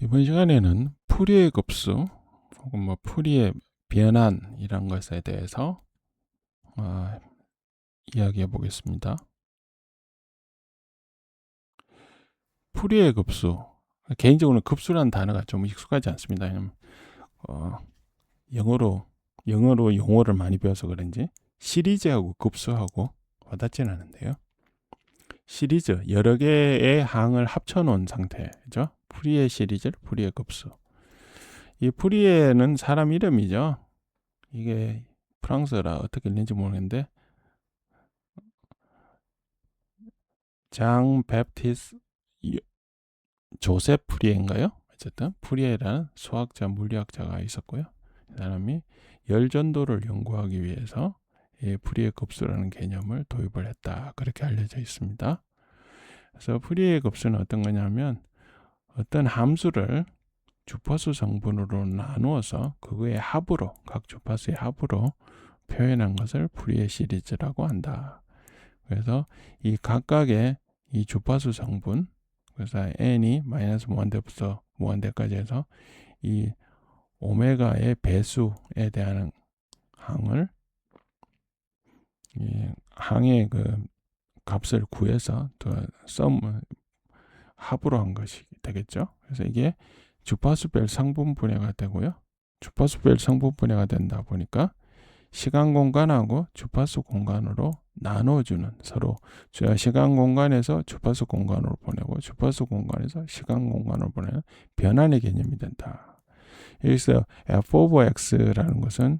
이번 시간에는 풀이의 급수 혹은 뭐 풀이의 변환 이런 것에 대해서 이야기해 보겠습니다. 풀이의 급수, 개인적으로는 급수라는 단어가 좀 익숙하지 않습니다. 어, 영어로 용어를 많이 배워서 그런지 시리즈하고 급수하고 와닿지는 않은데요. 시리즈, 여러 개의 항을 합쳐놓은 상태죠. 풀이의 시리즈를 풀이의 급수. 이 풀이에는 사람 이름이죠. 이게 프랑스어라 어떻게 읽는지 모르겠는데 장 베프티스 조셉 프리에인가요? 어쨌든 프리에라는 수학자 물리학자가 있었고요. 이 사람이 열전도를 연구하기 위해서 이 프리에 급수라는 개념을 도입을 했다. 그렇게 알려져 있습니다. 그래서 프리에 급수는 어떤 거냐면 어떤 함수를 주파수 성분으로 나누어서 그거의 합으로 각 주파수의 합으로 표현한 것을 프리에 시리즈라고 한다. 그래서 이 각각의 이 주파수 성분, 그래서 n이 마이너스 무한대부터 무한대까지 해서 이 오메가의 배수에 대한 항을 이 항의 그 값을 구해서 썸 합으로 한 것이 되겠죠. 그래서 이게 주파수별 성분 분해가 되고요. 주파수별 성분 분해가 된다 보니까 시간 공간하고 주파수 공간으로 나눠주는, 서로 시간 공간에서 주파수 공간으로 보내고 주파수 공간에서 시간 공간으로 보내는 변환의 개념이 된다. 여기서 f of x라는 것은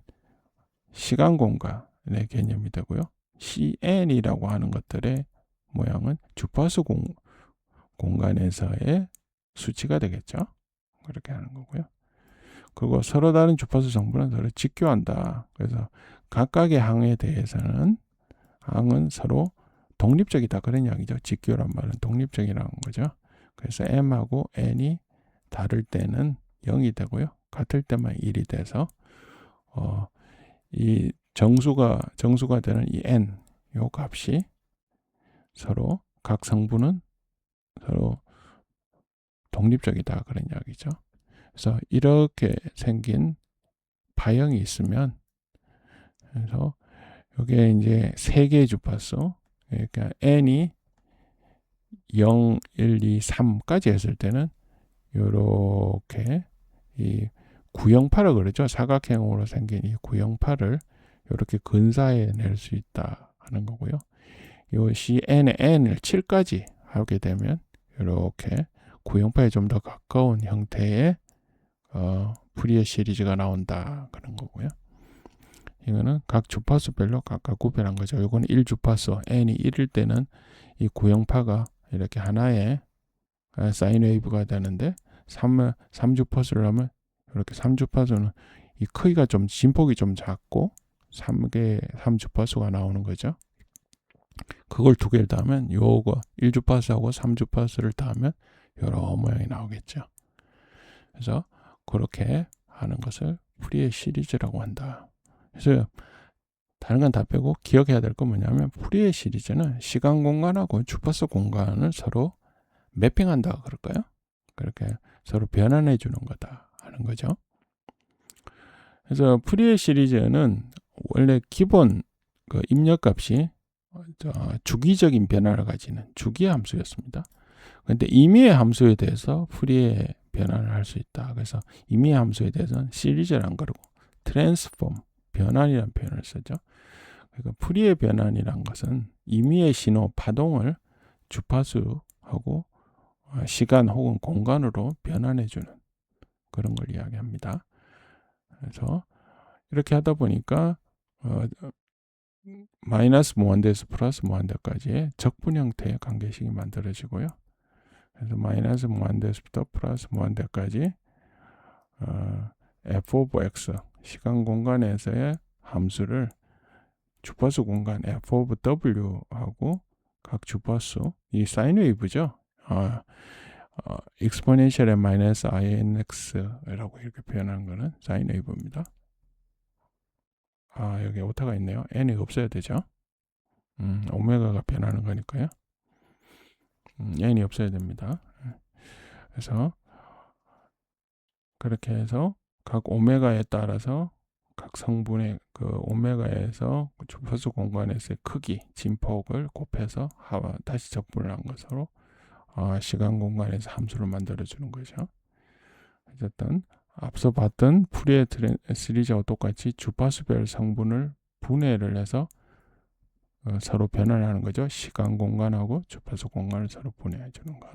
시간 공간의 개념이 되고요. cn이라고 하는 것들의 모양은 주파수 공간에서의 수치가 되겠죠. 그렇게 하는 거고요. 그리고 서로 다른 주파수 성분은 서로 직교한다. 그래서 각각의 항에 대해서는 항은 서로 독립적이다. 그런 이야기죠. 직교란 말은 독립적이라는 거죠. 그래서 m하고 n이 다를 때는 0이 되고요. 같을 때만 1이 돼서 이 정수가 되는 이 n 요 값이 서로 각 성분은 서로 독립적이다. 그런 이야기죠. 그래서 이렇게 생긴 파형이 있으면, 그래서 이게 이제 세 개의 주파수, 그러니까 n이 0, 1, 2, 3까지 했을 때는 이렇게 이 구형파를 그러죠. 사각형으로 생긴 이 구형파를 이렇게 근사해 낼 수 있다 하는 거고요. 이것이 n을 7까지 하게 되면 이렇게 구형파에 좀 더 가까운 형태의 푸리에 시리즈가 나온다 그런 거고요. 이거는 각 주파수별로 각각 구별한 거죠. 이거는 1주파수, n이 1일 때는 이 구형파가 이렇게 하나의 사인 웨이브가 되는데 3주파수를 하면 이렇게 3주파수는 이 크기가 좀 진폭이 좀 작고 3주파수가 나오는 거죠. 그걸 두 개를 더하면 요거 1주파수하고 3주파수를 더하면 여러 모양이 나오겠죠. 그래서 그렇게 하는 것을 푸리에 시리즈라고 한다. 그래서 다른 건 다 빼고 기억해야 될 건 뭐냐면 푸리에 시리즈는 시간 공간하고 주파수 공간을 서로 매핑한다 그럴까요? 그렇게 서로 변환해 주는 거다 하는 거죠. 그래서 푸리에 시리즈는 원래 기본 그 입력값이 주기적인 변화를 가지는 주기 함수였습니다. 그런데 임의의 함수에 대해서 푸리에 변환을 할 수 있다. 그래서 임의의 함수에 대해서는 시리즈를 안 그러고 트랜스폼, 변환이라는 표현을 쓰죠. 그러니까 푸리에 변환이란 것은 임의의 신호 파동을 주파수하고 시간 혹은 공간으로 변환해주는 그런 걸 이야기합니다. 그래서 이렇게 하다 보니까 마이너스 무한대에서 플러스 무한대까지의 적분 형태의 관계식이 만들어지고요. 그래서 마이너스 무한대에서부터 플러스 무한대까지 f of x 시간 공간에서의 함수를 주파수 공간 f of w하고 각 주파수 이 사인 웨이브죠. exponential 마이너스 inx라고 이렇게 표현하는 거는 사인 웨이브입니다. 여기 오타가 있네요. n이 없어야 되죠. 오메가가 변하는 거니까요. n이 없어야 됩니다. 그래서 그렇게 해서 각 오메가에 따라서 각 성분의 그 오메가에서 주파수 공간에서의 크기, 진폭을 곱해서 다시 적분을 한 것으로 시간 공간에서 함수를 만들어주는 거죠. 어쨌든 앞서 봤던 푸리에 시리즈와 똑같이 주파수별 성분을 분해를 해서 서로 변환하는 거죠. 시간 공간하고 주파수 공간을 서로 분해해 주는 것.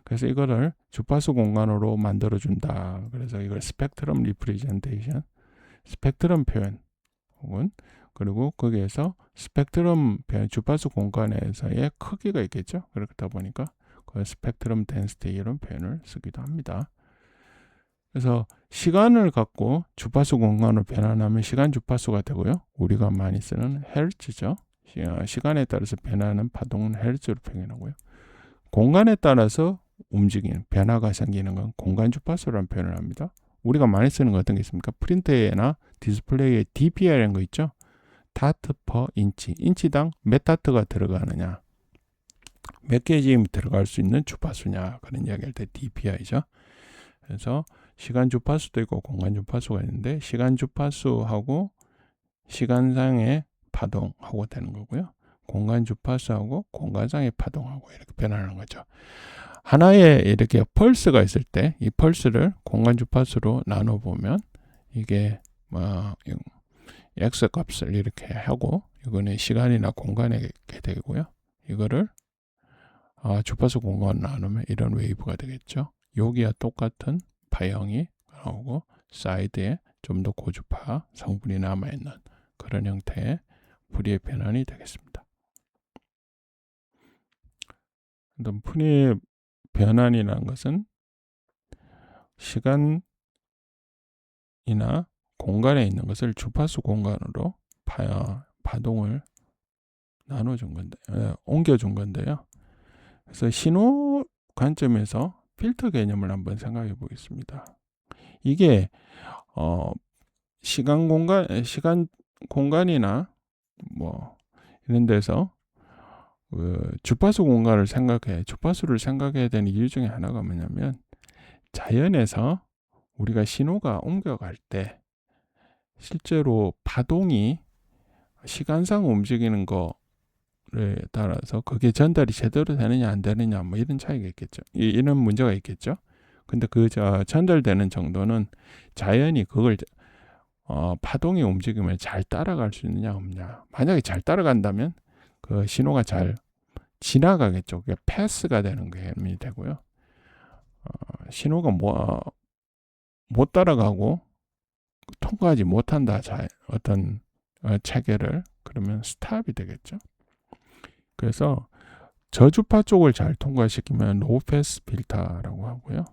그래서 이거를 주파수 공간으로 만들어 준다. 그래서 이걸 스펙트럼 리프레젠테이션, 스펙트럼 표현 혹은 그리고 거기에서 스펙트럼 표현, 주파수 공간에서의 크기가 있겠죠. 그렇다 보니까 그 스펙트럼 덴시티 이런 표현을 쓰기도 합니다. 그래서 시간을 갖고 주파수 공간으로 변환하면 시간 주파수가 되고요. 우리가 많이 쓰는 헤르츠죠. 시간에 따라서 변하는 파동은 헤르츠로 표현하고요. 공간에 따라서 움직이는 변화가 생기는 건 공간 주파수라는 표현을 합니다. 우리가 많이 쓰는 거 어떤 게 있습니까? 프린터에나 디스플레이에 dpi라는 거 있죠. 다트 퍼 인치, 인치당 몇 다트가 들어가느냐, 몇 개의 들어갈 수 있는 주파수냐, 그런 이야기할 때 dpi죠. 그래서 시간 주파수도 있고 공간 주파수가 있는데 시간 주파수하고 시간상의 파동하고 되는 거고요. 공간 주파수하고 공간상의 파동하고 이렇게 변하는 거죠. 하나의 이렇게 펄스가 있을 때 이 펄스를 공간 주파수로 나눠 보면 이게 x 값을 이렇게 하고 이거는 시간이나 공간에 되고요. 이거를 주파수 공간 나누면 이런 웨이브가 되겠죠. 여기와 똑같은 파형이 나오고 사이드에 좀 더 고주파 성분이 남아있는 그런 형태의 푸리에 변환이 되겠습니다. 푸리에 변환이라는 것은 시간이나 공간에 있는 것을 주파수 공간으로 파동을 나눠준 건데, 옮겨준 건데요. 그래서 신호 관점에서 필터 개념을 한번 생각해 보겠습니다. 이게 시간 공간이나 뭐 이런 데서 주파수 공간을 주파수를 생각해야 되는 이유 중에 하나가 뭐냐면 자연에서 우리가 신호가 옮겨갈 때 실제로 파동이 시간상 움직이는 거에 따라서 그게 전달이 제대로 되느냐 안 되느냐 뭐 이런 차이가 있겠죠. 이런 문제가 있겠죠. 근데 그 전달되는 정도는 자연이 그걸 파동의 움직임을 잘 따라갈 수 있느냐 없냐. 만약에 잘 따라간다면 그 신호가 잘 지나가겠죠. 그게 패스가 되는 개념이 되고요. 신호가 못 따라가고 통과하지 못한다. 어떤 체계를 그러면 스탑이 되겠죠. 그래서 저주파 쪽을 잘 통과시키면 로우 패스 필터라고 하고요.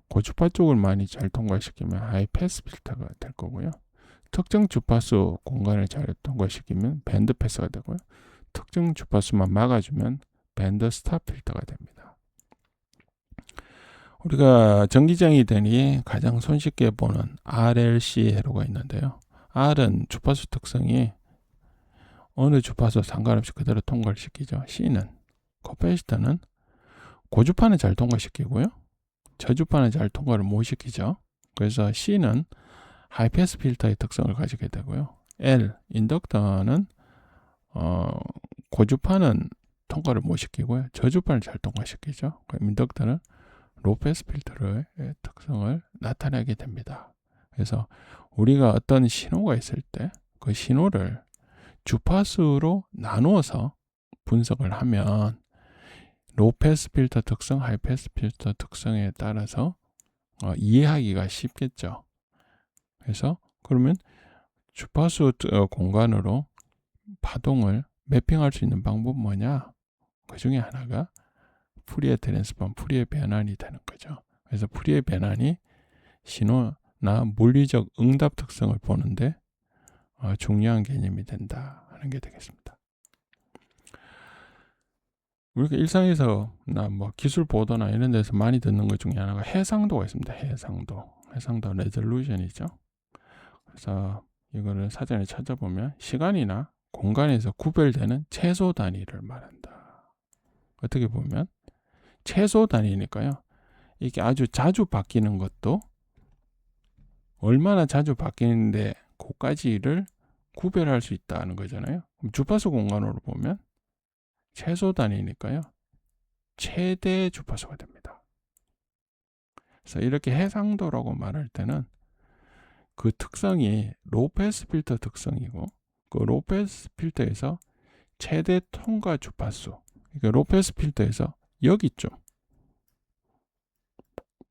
고주파 쪽을 많이 잘 통과시키면 하이 패스 필터가 될 거고요. 특정 주파수 공간을 잘 통과시키면 밴드 패스가 되고요. 특정 주파수만 막아주면 밴드 스탑 필터가 됩니다. 우리가 전기장이 되니 가장 손쉽게 보는 RLC 회로가 있는데요. R은 주파수 특성이 어느 주파수 상관없이 그대로 통과를 시키죠. C는 커패시터는 고주파는 잘 통과시키고요. 저주파는 잘 통과를 못 시키죠. 그래서 C는 하이패스 필터의 특성을 가지게 되고요. L, 인덕터는 고주파는 통과를 못 시키고요. 저주파를 잘 통과시키죠. 인덕터는 로우패스 필터의 특성을 나타내게 됩니다. 그래서 우리가 어떤 신호가 있을 때 그 신호를 주파수로 나누어서 분석을 하면 로우패스 필터 특성, 하이패스 필터 특성에 따라서 이해하기가 쉽겠죠. 그래서 그러면 주파수 공간으로 파동을 매핑할 수 있는 방법은 뭐냐? 그 중에 하나가 푸리에 트랜스폼, 푸리에 변환이 되는 거죠. 그래서 푸리에 변환이 신호나 물리적 응답 특성을 보는데 중요한 개념이 된다 하는 게 되겠습니다. 우리가 일상에서나 뭐 기술 보도나 이런 데서 많이 듣는 것 중에 하나가 해상도가 있습니다. 해상도 레졸루션이죠. 그래서 이거를 사전에 찾아보면 시간이나 공간에서 구별되는 최소 단위를 말한다. 어떻게 보면 최소 단위니까요. 이게 아주 자주 바뀌는 것도 얼마나 자주 바뀌는데 그까지를 구별할 수 있다는 거잖아요. 그럼 주파수 공간으로 보면 최소 단위니까요. 최대 주파수가 됩니다. 그래서 이렇게 해상도라고 말할 때는 그 특성이 로우패스 필터 특성이고 그 로우패스 필터에서 최대 통과 주파수, 그러니까 로우패스 필터에서 여기쯤,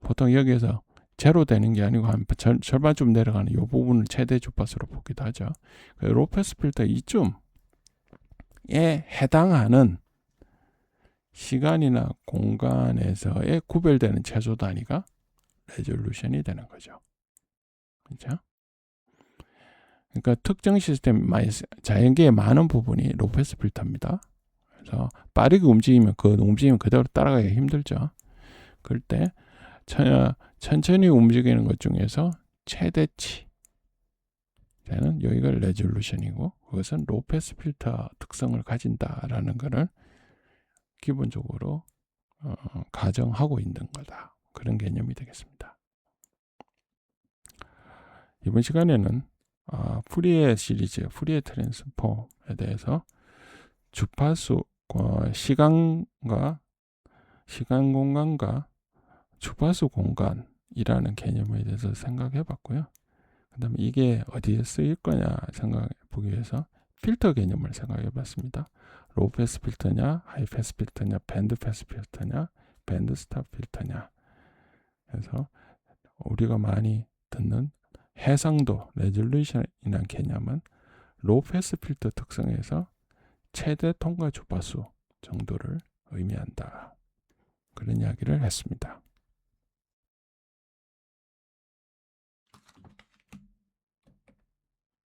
보통 여기에서 제로 되는 게 아니고 한 절반쯤 내려가는 이 부분을 최대 주파수로 보기도 하죠. 로우패스 필터 이쯤에 해당하는 시간이나 공간에서의 구별되는 최소 단위가 레졸루션이 되는 거죠. 그렇죠? 그러니까 특정 시스템, 자연계의 많은 부분이 로우패스 필터입니다. 그래서 빠르게 움직이면 그 움직임 그대로 따라가기 힘들죠. 그럴 때 천천히 움직이는 것 중에서 최대치 되는 여기가 레졸루션이고 그것은 로우패스 필터 특성을 가진다라는 것을 기본적으로 가정하고 있는 거다. 그런 개념이 되겠습니다. 이번 시간에는 푸리에 시리즈, 푸리에 트랜스폼에 대해서 주파수, 시간 공간과 주파수 공간이라는 개념에 대해서 생각해 봤고요. 그 다음에 이게 어디에 쓰일 거냐 생각해 보기 위해서 필터 개념을 생각해 봤습니다. 로우 패스 필터냐, 하이 패스 필터냐, 밴드 패스 필터냐, 밴드 스탑 필터냐. 그래서 우리가 많이 듣는 해상도, 레졸루션이라는 개념은 로우 패스 필터 특성에서 최대 통과 주파수 정도를 의미한다. 그런 이야기를 했습니다.